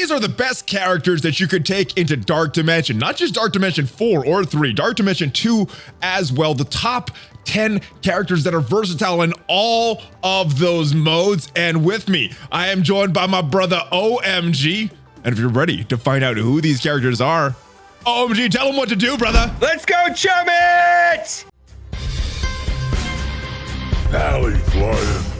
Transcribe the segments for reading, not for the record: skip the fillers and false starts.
these are the best characters that you could take into Dark Dimension, not just Dark Dimension 4 or 3, Dark Dimension 2 as well. The top 10 characters that are versatile in all of those modes. And with me, I am joined by my brother OhEmGee. And if you're ready to find out who these characters are, OhEmGee, tell them what to do, brother. Let's go, chum it! ValleyFlyin.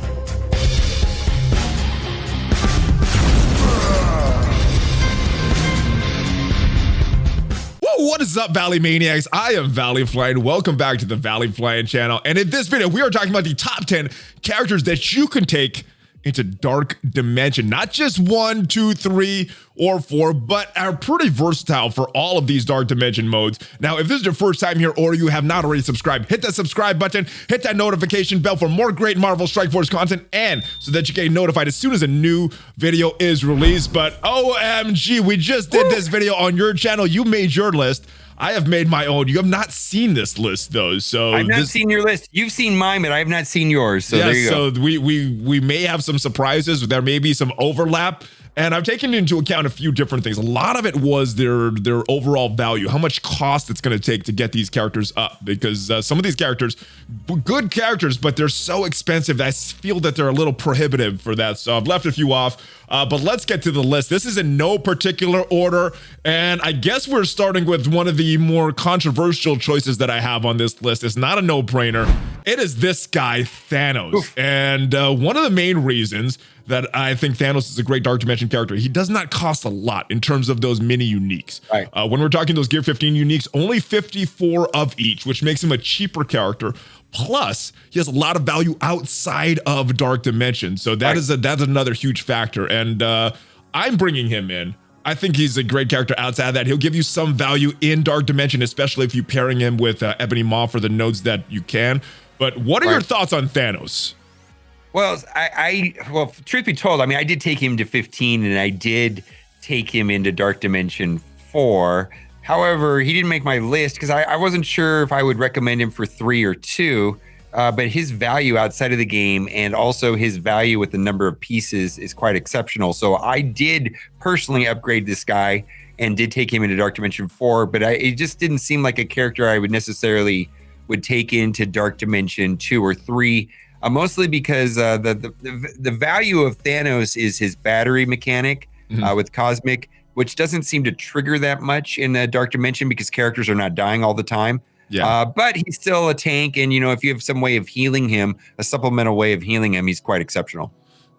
What is up, Valley Maniacs? I am ValleyFlyin. Welcome back to the ValleyFlyin channel. And in this video, we are talking about the top 10 characters that you can take into Dark Dimension. Not just 1, 2, 3, or 4, but are pretty versatile for all of these Dark Dimension modes. Now, if this is your first time here or you have not already subscribed, hit that subscribe button, hit that notification bell for more great Marvel Strike Force content, and so that you get notified as soon as a new video is released. But OhEmGee, we just did this video on your channel. You made your list. I have made my own. You have not seen this list though, so I've not seen your list. You've seen mine, but I have not seen yours. So yeah, there you go. So we may have some surprises. There may be some overlap, and I've taken into account a few different things. A lot of it was their overall value, how much cost it's going to take to get these characters up, because some of these characters, good characters, but they're so expensive that I feel that they're a little prohibitive for that. So I've left a few off. But let's get to the list. This is in no particular order, and I guess we're starting with one of the more controversial choices that I have on this list. It's not a no-brainer. It is this guy, THANOS. Oof. And one of the main reasons that I think THANOS is a great Dark Dimension character, he does not cost a lot in terms of those mini uniques. Right. When we're talking those Gear 15 uniques, only 54 of each, which makes him a cheaper character. Plus, he has a lot of value outside of Dark Dimension. So that's another huge factor. And I'm bringing him in. I think he's a great character outside of that. He'll give you some value in Dark Dimension, especially if you're pairing him with Ebony Maw for the nodes that you can. But what are your thoughts on THANOS? Well, well, truth be told, I mean, I did take him to 15, and I did take him into Dark Dimension 4. However, he didn't make my list because I wasn't sure if I would recommend him for 3 or 2, but his value outside of the game and also his value with the number of pieces is quite exceptional. So I did personally upgrade this guy and did take him into Dark Dimension 4, but it just didn't seem like a character I would necessarily take into Dark Dimension 2 or 3, mostly because the value of THANOS is his battery mechanic with Cosmic, which doesn't seem to trigger that much in the Dark Dimension because characters are not dying all the time. Yeah. But he's still a tank, and if you have some way of healing him, a supplemental way of healing him, he's quite exceptional.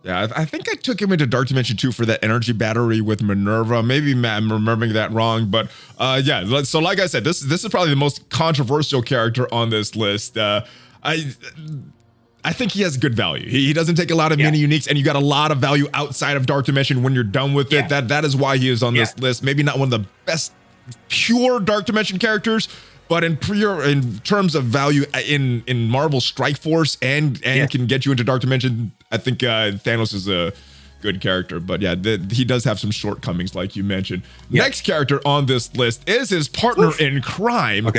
Yeah, I think I took him into Dark Dimension 2 for that energy battery with MINN-ERVA. Maybe I'm remembering that wrong, but yeah. So like I said, this is probably the most controversial character on this list. I think he has good value. He doesn't take a lot of mini uniques, and you got a lot of value outside of Dark Dimension when you're done with it. That is why he is on this list. Maybe not one of the best pure Dark Dimension characters, but in terms of value in Marvel Strike Force and can get you into Dark Dimension, I think THANOS is a good character. But yeah, he does have some shortcomings, like you mentioned. Next character on this list is his partner in crime.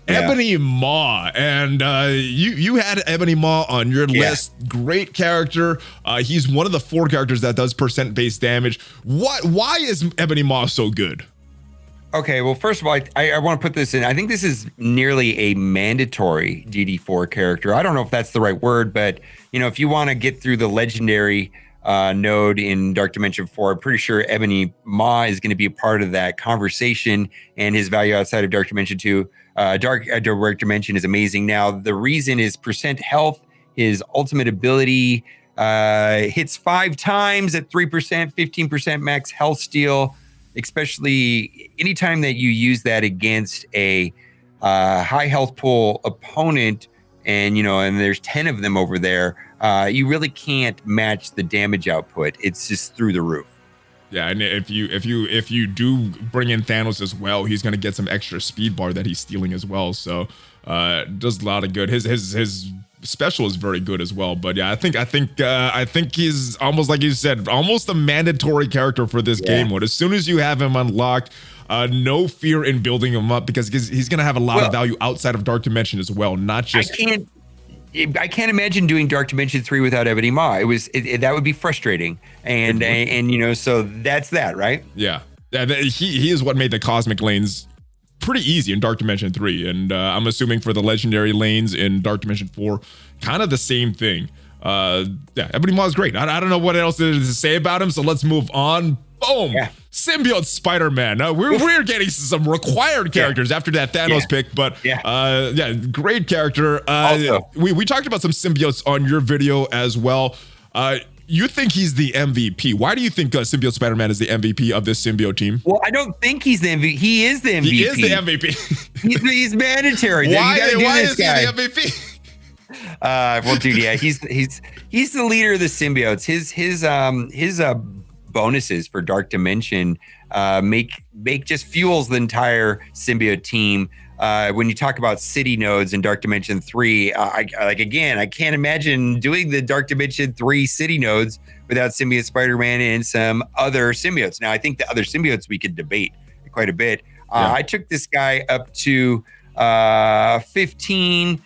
Ebony Maw, and you had Ebony Maw on your list. Great character. He's one of the 4 characters that does percent-based damage. Why is Ebony Maw so good? Okay, well, first of all, I want to put this in. I think this is nearly a mandatory DD4 character. I don't know if that's the right word, but if you want to get through the legendary node in Dark Dimension 4, I'm pretty sure Ebony Maw is going to be a part of that conversation, and his value outside of Dark Dimension 2. Dark Dimension is amazing. Now, the reason is percent health. His ultimate ability hits 5 times at 3%, 15% max health steal, especially anytime that you use that against a high health pool opponent, and and there's 10 of them over there, you really can't match the damage output. It's just through the roof. Yeah, and if you do bring in THANOS as well, he's going to get some extra speed bar that he's stealing as well. So does a lot of good. His special is very good as well. But yeah, I think he's almost, like you said, almost a mandatory character for this game mode. As soon as you have him unlocked, no fear in building him up, because he's going to have a lot of value outside of Dark Dimension as well. Not just I can't imagine doing Dark Dimension 3 without Ebony Maw. That would be frustrating. And you know, so that's that, right? Yeah. He is what made the cosmic lanes pretty easy in Dark Dimension 3. And I'm assuming for the legendary lanes in Dark Dimension 4, kind of the same thing. Yeah, Ebony Maw is great. I don't know what else there is to say about him, so let's move on. Boom! Yeah. Symbiote Spider-Man. We're getting some required characters after that Thanos pick, but yeah, great character. We talked about some symbiotes on your video as well. You think he's the MVP. Why do you think Symbiote Spider-Man is the MVP of this symbiote team? Well, I don't think he's the MVP. He is the MVP. He is the MVP. he's mandatory. Why is he the MVP? Well, dude, yeah, he's the leader of the symbiotes. His bonuses for Dark Dimension make just fuels the entire symbiote team. When you talk about city nodes in Dark Dimension 3, I can't imagine doing the Dark Dimension 3 city nodes without Symbiote Spider-Man and some other symbiotes. Now, I think the other symbiotes we could debate quite a bit. I took this guy up to 15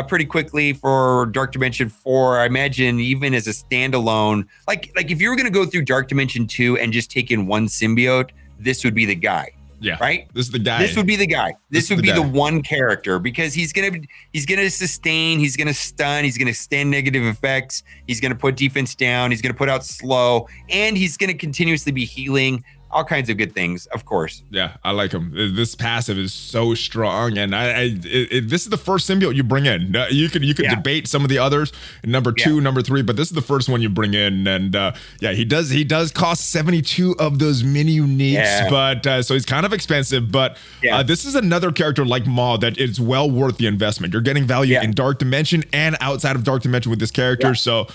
pretty quickly for Dark Dimension 4. I imagine even as a standalone, like if you were going to go through Dark Dimension 2 and just take in one symbiote, this would be the guy. Yeah. Right? This is the guy. This would be the guy. This would be the one character, because he's gonna sustain, he's gonna stun, he's gonna stand negative effects, he's gonna put defense down, he's gonna put out slow, and he's gonna continuously be healing. All kinds of good things, of course. Yeah, I like him. This passive is so strong, and this is the first symbiote you bring in. You could debate some of the others, number 2, number 3, but this is the first one you bring in, and yeah, he does cost 72 of those mini uniques, but so he's kind of expensive. But this is another character like Maw that it's well worth the investment. You're getting value in Dark Dimension and outside of Dark Dimension with this character, so.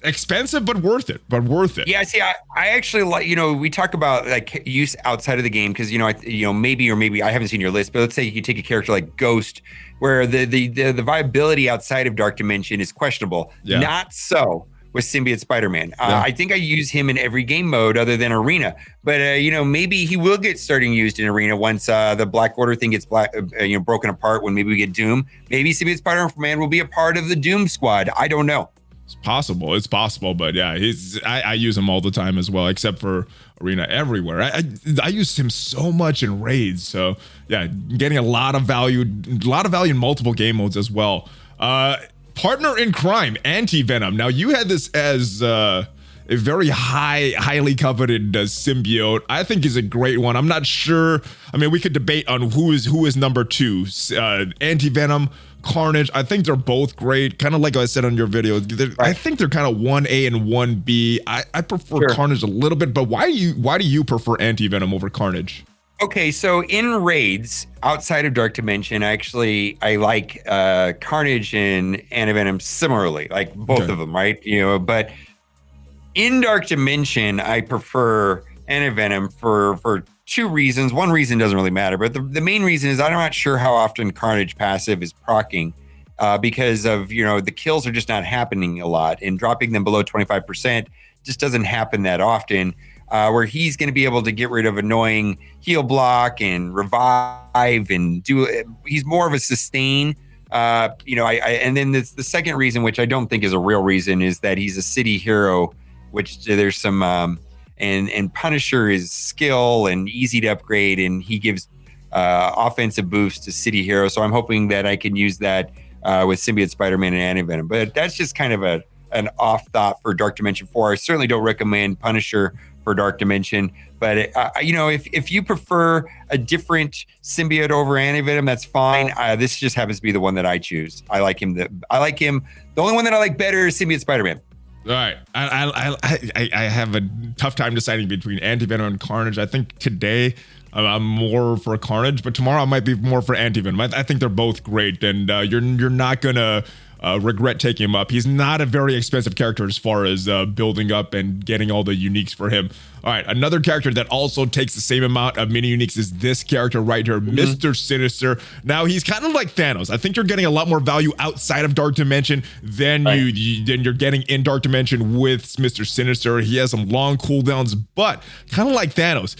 Expensive, but worth it. Yeah, see, I actually like, we talk about like use outside of the game because, maybe I haven't seen your list, but let's say you take a character like Ghost, where the viability outside of Dark Dimension is questionable. Not so with Symbiote Spider-Man. I think I use him in every game mode other than Arena, but maybe he will get starting used in Arena once the Black Order thing gets broken apart. When maybe we get Doom, maybe Symbiote Spider-Man will be a part of the Doom squad. I don't know. It's possible, but yeah, I use him all the time as well, except for Arena everywhere. I use him so much in raids, so yeah, getting a lot of value in multiple game modes as well. Partner in crime, Anti-Venom. Now you had this as a very highly coveted symbiote. I think is a great one. I'm not sure. I mean, we could debate on who is number 2. Anti-Venom, Carnage. I think they're both great. Kind of like I said on your video. I think they're kind of 1A and 1B. I prefer Carnage a little bit, but why do you prefer Anti-Venom over Carnage? Okay, so in raids outside of Dark Dimension, I like Carnage and Anti-Venom similarly, like both of them, right? But in Dark Dimension, I prefer Anti-Venom for 2 reasons. One reason doesn't really matter, but the main reason is I'm not sure how often Carnage passive is proccing because of, the kills are just not happening a lot, and dropping them below 25% just doesn't happen that often, where he's going to be able to get rid of annoying heal block and revive and he's more of a sustain. And then the second reason, which I don't think is a real reason, is that he's a city hero, which there's some, and Punisher is skill and easy to upgrade, and he gives offensive boosts to city heroes. So I'm hoping that I can use that with Symbiote Spider-Man and Anti-Venom. But that's just kind of an off thought for Dark Dimension 4. I certainly don't recommend Punisher for Dark Dimension, but if you prefer a different symbiote over Anti-Venom, that's fine. This just happens to be the one that I choose. I like him. The only one that I like better is Symbiote Spider-Man. All right, I have a tough time deciding between Anti-Venom and Carnage. I think today I'm more for Carnage, but tomorrow I might be more for Anti-Venom. I think they're both great, and you're not gonna regret taking him up. He's not a very expensive character as far as building up and getting all the uniques for him. All right, another character that also takes the same amount of mini uniques is this character right here, Mr. Sinister. Now he's kind of like Thanos. I think you're getting a lot more value outside of Dark Dimension than you're getting in Dark Dimension with Mr. Sinister. He has some long cooldowns, but kind of like Thanos,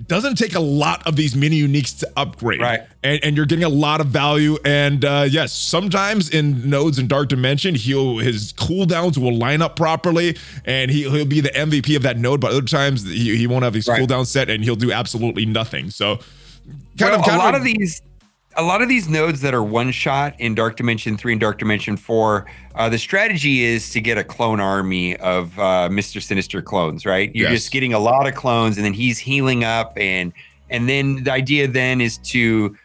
doesn't take a lot of these mini uniques to upgrade. Right. And you're getting a lot of value. And yes, sometimes in nodes in Dark Dimension, his cooldowns will line up properly and he'll be the MVP of that node, but other times he won't have his cooldown set and he'll do absolutely nothing. So a lot of these nodes that are one shot in Dark Dimension 3 and Dark Dimension 4, the strategy is to get a clone army of Mr. Sinister clones, right? You're just getting a lot of clones and then he's healing up and then the idea then is to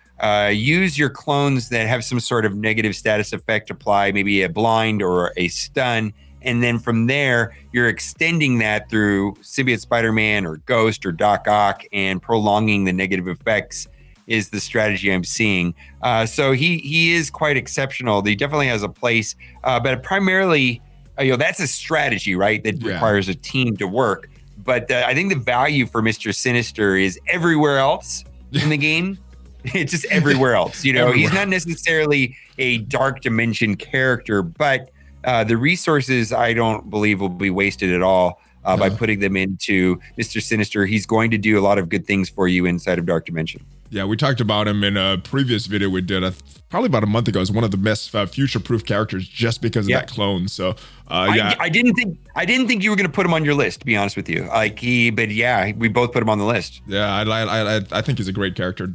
use your clones that have some sort of negative status effect apply, maybe a blind or a stun. And then from there, you're extending that through Symbiote Spider-Man or Ghost or Doc Ock and prolonging the negative effects is the strategy I'm seeing. So he is quite exceptional. He definitely has a place, but primarily, that's a strategy, right? That requires a team to work. But I think the value for Mr. Sinister is everywhere else in the game. It's just everywhere else. He's not necessarily a Dark Dimension character, but the resources I don't believe will be wasted at all by putting them into Mr. Sinister. He's going to do a lot of good things for you inside of Dark Dimension. Yeah, we talked about him in a previous video we did probably about a month ago as one of the best future-proof characters just because of that clone. So I didn't think you were going to put him on your list, to be honest with you. But we both put him on the list. Yeah, I think he's a great character.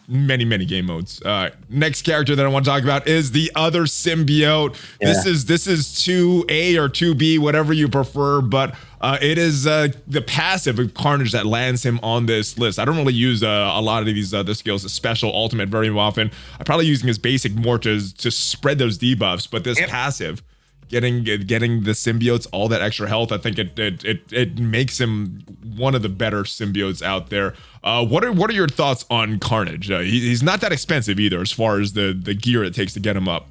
Many game modes. Next character that I want to talk about is the other symbiote. This is 2A or 2B, whatever you prefer, but it is the passive of Carnage that lands him on this list. I don't really use a lot of these other skills, special, ultimate very often. I'm probably using his basic more to spread those debuffs, but this passive, getting the symbiotes all that extra health, I think it makes him one of the better symbiotes out there. What are your thoughts on Carnage? He's not that expensive either as far as the gear it takes to get him up.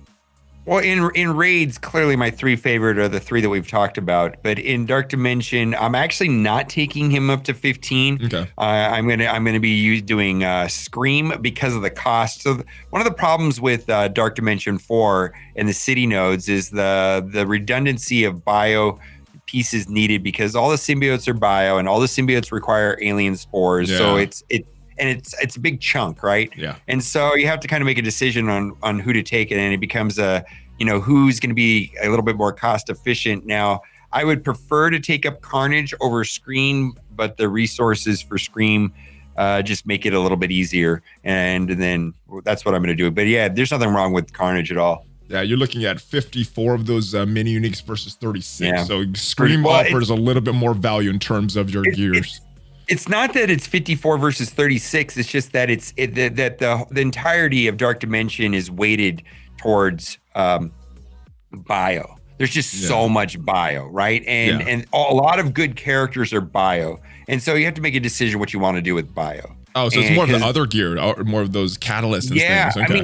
Well, in raids, clearly my three favorite are the three that we've talked about. But in Dark Dimension, I'm actually not taking him up to 15. Okay. I'm gonna be doing Scream because of the cost. So one of the problems with Dark Dimension 4 and the city nodes is the redundancy of bio pieces needed because all the symbiotes are bio and all the symbiotes require alien spores. Yeah. So it's a big chunk, right? Yeah. And so you have to kind of make a decision on who to take it, and it becomes who's going to be a little bit more cost efficient. Now, I would prefer to take up Carnage over Scream, but the resources for Scream just make it a little bit easier, and then that's what I'm going to do. But yeah, there's nothing wrong with Carnage at all. Yeah, you're looking at 54 of those mini uniques versus 36. Yeah. So Scream offers a little bit more value in terms of your gears. It's not that it's 54 versus 36. It's just that that the entirety of Dark Dimension is weighted towards bio. There's just so much bio, right? And a lot of good characters are bio. And so you have to make a decision what you want to do with bio. Oh, so it's more of the other gear, or more of those catalysts and things. Okay. I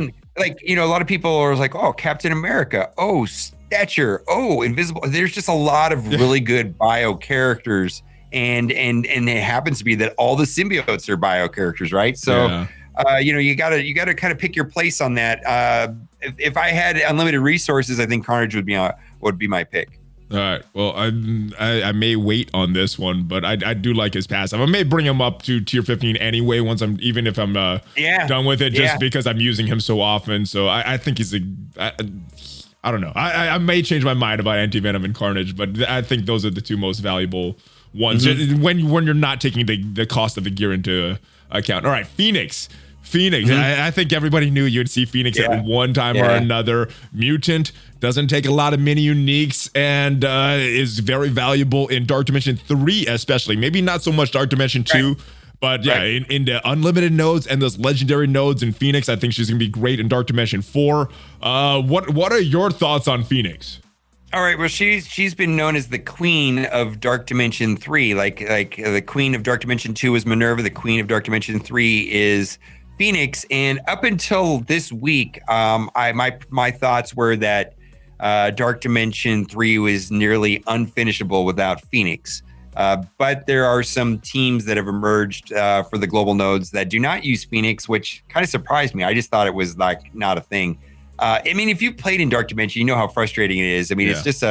mean, a lot of people are like, oh, Captain America, oh, Stature, oh, Invisible. There's just a lot of really good bio characters. And it happens to be that all the symbiotes are bio characters, right? So, you gotta kind of pick your place on that. If I had unlimited resources, I think Carnage would be my pick. All right. Well, I may wait on this one, but I do like his passive. I may bring him up to tier 15 anyway. Even if I'm done with it, just because I'm using him so often. So I think he's I don't know. I may change my mind about Anti-Venom and Carnage, but I think those are the two most valuable ones when you're not taking the cost of the gear into account. All right, Phoenix. I think everybody knew you'd see Phoenix at one time or another. Mutant doesn't take a lot of mini uniques and is very valuable in Dark Dimension 3 especially. Maybe not so much Dark Dimension 2, but in the unlimited nodes and those legendary nodes in Phoenix, I think she's gonna be great in Dark Dimension 4. What are your thoughts on Phoenix? All right, well, she's been known as the queen of Dark Dimension 3. Like the queen of Dark Dimension 2 is MINN-ERVA, the queen of Dark Dimension 3 is Phoenix. And up until this week, my thoughts were that Dark Dimension 3 was nearly unfinishable without Phoenix. But there are some teams that have emerged for the global nodes that do not use Phoenix, which kind of surprised me. I just thought it was not a thing. I mean, if you've played in Dark Dimension, you know how frustrating it is. I mean, it's just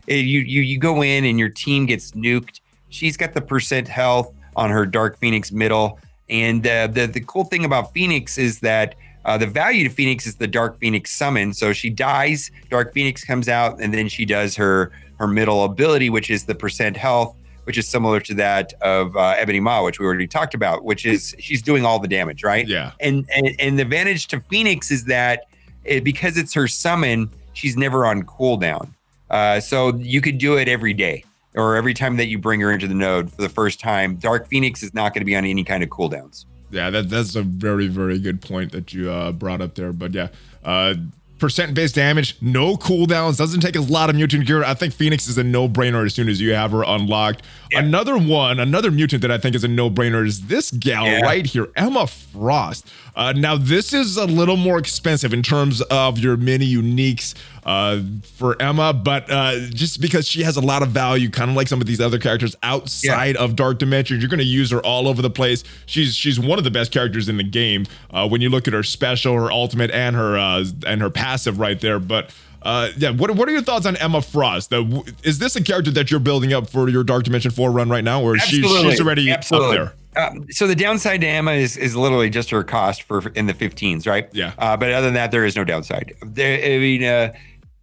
you go in and your team gets nuked. She's got the percent health. on her Dark Phoenix middle. And the cool thing about Phoenix is that the value to Phoenix is the Dark Phoenix summon. So she dies, Dark Phoenix comes out, and then she does her middle ability, which is the percent health, which is similar to that of Ebony Maw, which we already talked about, which is she's doing all the damage, right? Yeah. And the advantage to Phoenix is that because it's her summon, she's never on cooldown. So you could do it every day or every time that you bring her into the node for the first time. Dark Phoenix is not going to be on any kind of cooldowns. Yeah, that's a very, very good point that you brought up there. But yeah, percent-based damage, no cooldowns, doesn't take a lot of mutant gear. I think Phoenix is a no-brainer as soon as you have her unlocked. Yeah. Another mutant that I think is a no-brainer is this gal right here, Emma Frost. Now, this is a little more expensive in terms of your mini uniques for Emma, but just because she has a lot of value, kind of like some of these other characters outside of Dark Dimension, you're going to use her all over the place. She's one of the best characters in the game when you look at her special, her ultimate, and her passive right there. But yeah, what are your thoughts on Emma Frost? Is this a character that you're building up for your Dark Dimension 4 run right now, or is she's already up there? So the downside to Emma is literally just her cost in the 15s, right? Yeah. But other than that, there is no downside.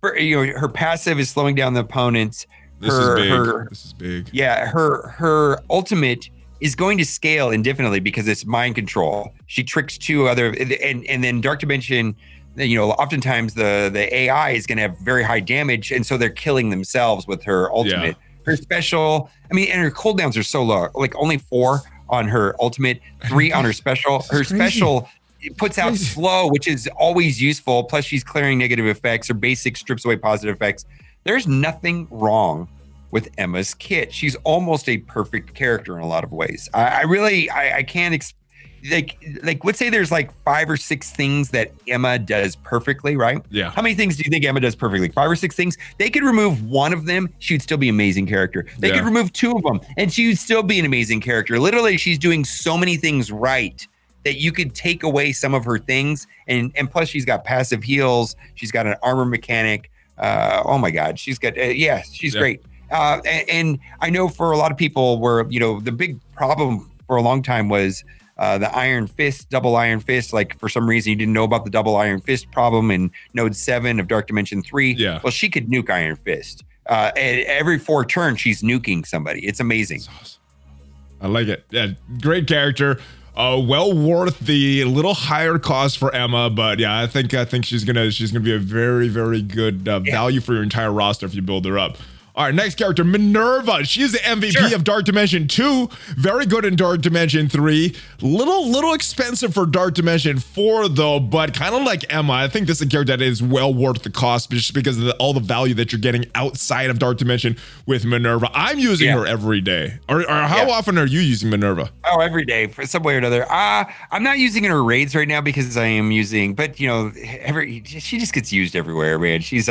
Her passive is slowing down the opponents. This is big. Yeah, her ultimate is going to scale indefinitely because it's mind control. She tricks two other, and then Dark Dimension. Oftentimes the AI is going to have very high damage, and so they're killing themselves with her ultimate. Yeah. Her special, and her cooldowns are so low, like only 4 on her ultimate, 3 on her special. Her special puts out slow, which is always useful. Plus, she's clearing negative effects. Her basic strips away positive effects. There's nothing wrong with Emma's kit. She's almost a perfect character in a lot of ways. I can't like let's say there's like 5 or 6 things that Emma does perfectly, right? Yeah. How many things do you think Emma does perfectly? 5 or 6 things. They could remove one of them, she would still be an amazing character. They could remove 2 of them, and she would still be an amazing character. Literally, she's doing so many things right that you could take away some of her things, and plus she's got passive heals. She's got an armor mechanic. Oh my God, she's got she's great. And I know for a lot of people, where the big problem for a long time was the Iron Fist, double Iron Fist. Like for some reason you didn't know about the double Iron Fist problem in Node 7 of Dark Dimension 3. Yeah. Well, she could nuke Iron Fist. Every 4 turns, she's nuking somebody. It's amazing. Awesome. I like it. Yeah, great character. Well worth the little higher cost for Emma, but yeah, I think she's gonna be a very, very good value for your entire roster if you build her up. All right, next character, MINN-ERVA. She's the MVP of Dark Dimension 2. Very good in Dark Dimension 3. Little expensive for Dark Dimension 4, though, but kind of like Emma, I think this is a character that is well worth the cost just because of all the value that you're getting outside of Dark Dimension with MINN-ERVA. I'm using her every day. Or how often are you using MINN-ERVA? Oh, every day for some way or another. I'm not using her raids right now because I am using, but she just gets used everywhere, man. She's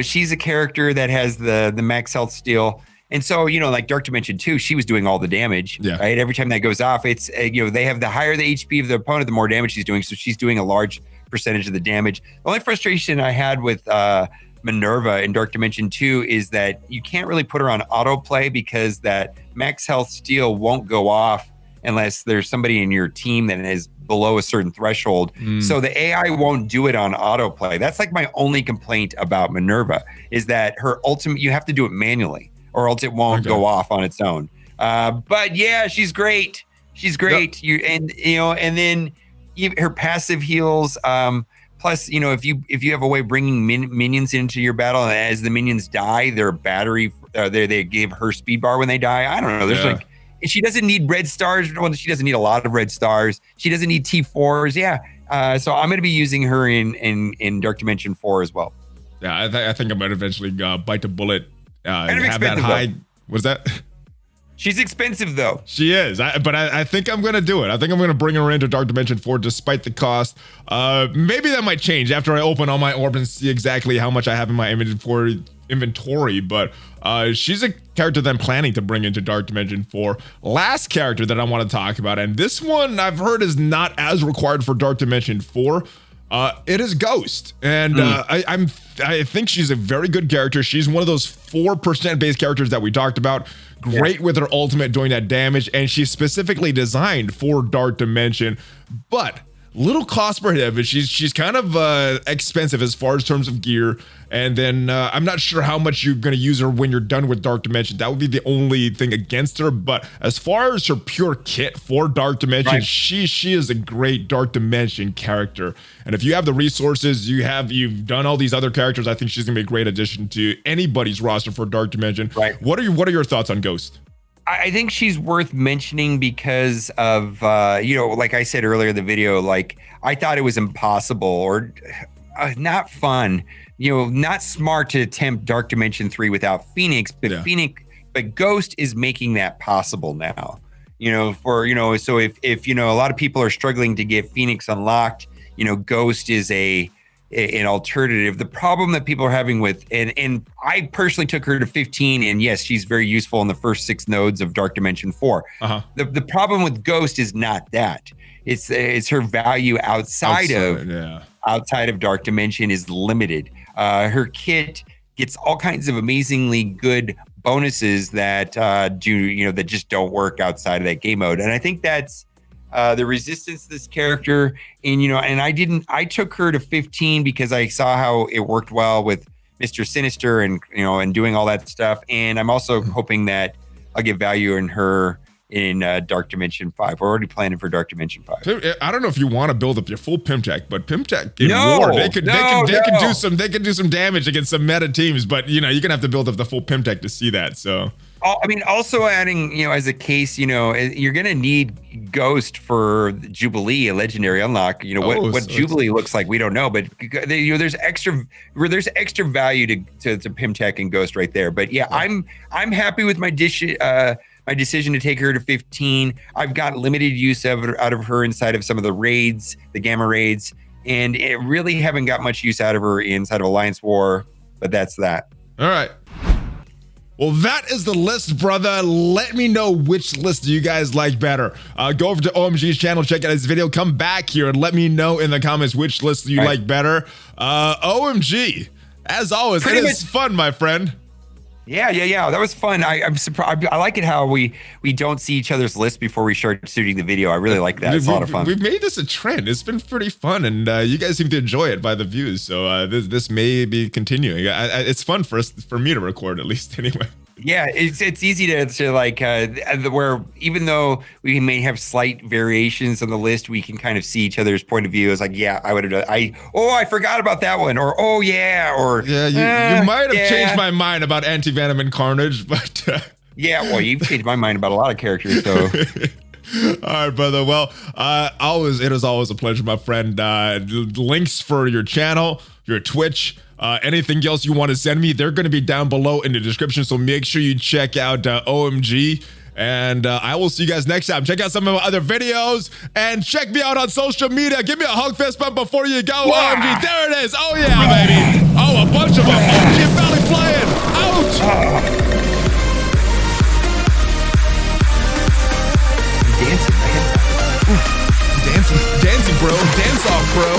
she's a character that has the max health steal. And so, like Dark Dimension 2, she was doing all the damage, right? Every time that goes off, it's, they have the higher the HP of the opponent, the more damage she's doing. So she's doing a large percentage of the damage. The only frustration I had with MINN-ERVA in Dark Dimension 2 is that you can't really put her on autoplay because that max health steal won't go off unless there's somebody in your team that is below a certain threshold. So the AI won't do it on autoplay. That's like my only complaint about MINN-ERVA is that her ultimate, you have to do it manually or else it won't go off on its own. But yeah, she's great. She's great. And then her passive heals. Plus, if you have a way of bringing minions into your battle, and as the minions die, their battery, they give her speed bar when they die. I don't know. There's she doesn't need red stars. Well, she doesn't need a lot of red stars. She doesn't need T4s. Yeah. So I'm going to be using her in Dark Dimension 4 as well. Yeah, I think I might eventually bite the bullet. Kind of have that high. What's that? She's expensive though. She is, but I think I'm going to do it. I think I'm going to bring her into Dark Dimension 4 despite the cost. Maybe that might change after I open all my orbs and see exactly how much I have in my inventory, but she's a character that I'm planning to bring into Dark Dimension 4. Last character that I want to talk about, and this one I've heard is not as required for Dark Dimension 4. It is Ghost, and I think she's a very good character. She's one of those 4% base characters that we talked about. Great with her ultimate doing that damage, and she's specifically designed for Dark Dimension, but little cost prohibitive. She's kind of expensive as far as terms of gear, and then I'm not sure how much you're going to use her when you're done with Dark Dimension. That would be the only thing against her. But as far as her pure kit for Dark Dimension, she is a great Dark Dimension character. And if you have the resources, you've done all these other characters, I think she's going to be a great addition to anybody's roster for Dark Dimension. Right. What are your thoughts on Ghost? I think she's worth mentioning because of, like I said earlier in the video, like I thought it was impossible or not fun, not smart to attempt Dark Dimension 3 without Phoenix, but but Ghost is making that possible now, so if a lot of people are struggling to get Phoenix unlocked, Ghost is an alternative. The problem that people are having with, and I personally took her to 15, and yes, she's very useful in the first 6 nodes of Dark Dimension 4. The problem with Ghost is not that. It's her value outside of Dark Dimension is limited. Her kit gets all kinds of amazingly good bonuses that that just don't work outside of that game mode. And I think that's the resistance to this character, and I took her to 15 because I saw how it worked well with Mr. Sinister and doing all that stuff. And I'm also hoping that I'll get value in her in Dark Dimension 5. We're already planning for Dark Dimension 5. I don't know if you want to build up your full Pimtech, but Pimtech in war, they could do some damage against some meta teams, but you're gonna have to build up the full Pimtech to see that. So also adding, as a case, you're going to need Ghost for Jubilee, a legendary unlock. What Jubilee looks like, we don't know, but there's extra value to Pimtech and Ghost right there. But I'm happy with my decision to take her to 15. I've got limited use out of her inside of some of the raids, the Gamma raids, and it really haven't got much use out of her inside of Alliance War. But that's that. All right. Well, that is the list, brother. Let me know which list do you guys like better. Go over to OhEmGee's channel, check out his video, come back here and let me know in the comments which list you like better. OhEmGee, as always, it is fun, my friend. Yeah. That was fun. I'm surprised. I like it how we don't see each other's list before we start shooting the video. I really like that. It's a lot of fun. We've made this a trend. It's been pretty fun, and you guys seem to enjoy it by the views. So this may be continuing. It's fun for me to record, at least anyway. Yeah, it's easy to like where even though we may have slight variations on the list, we can kind of see each other's point of view. It's like, I would have I forgot about that one, or you might have changed my mind about ANTI-VENOM and Carnage, but well, you've changed my mind about a lot of characters, so. All right, brother. Well, it is always a pleasure, my friend. Links for your channel, your Twitch, anything else you want to send me, they're going to be down below in the description. So make sure you check out OhEmGee. And I will see you guys next time. Check out some of my other videos and check me out on social media. Give me a hug fist bump before you go. OhEmGee, there it is. Oh, yeah, baby. Oh, a bunch of them. OhEmGee, ValleyFlyin. Out. Dancing, bro. Dance off, bro.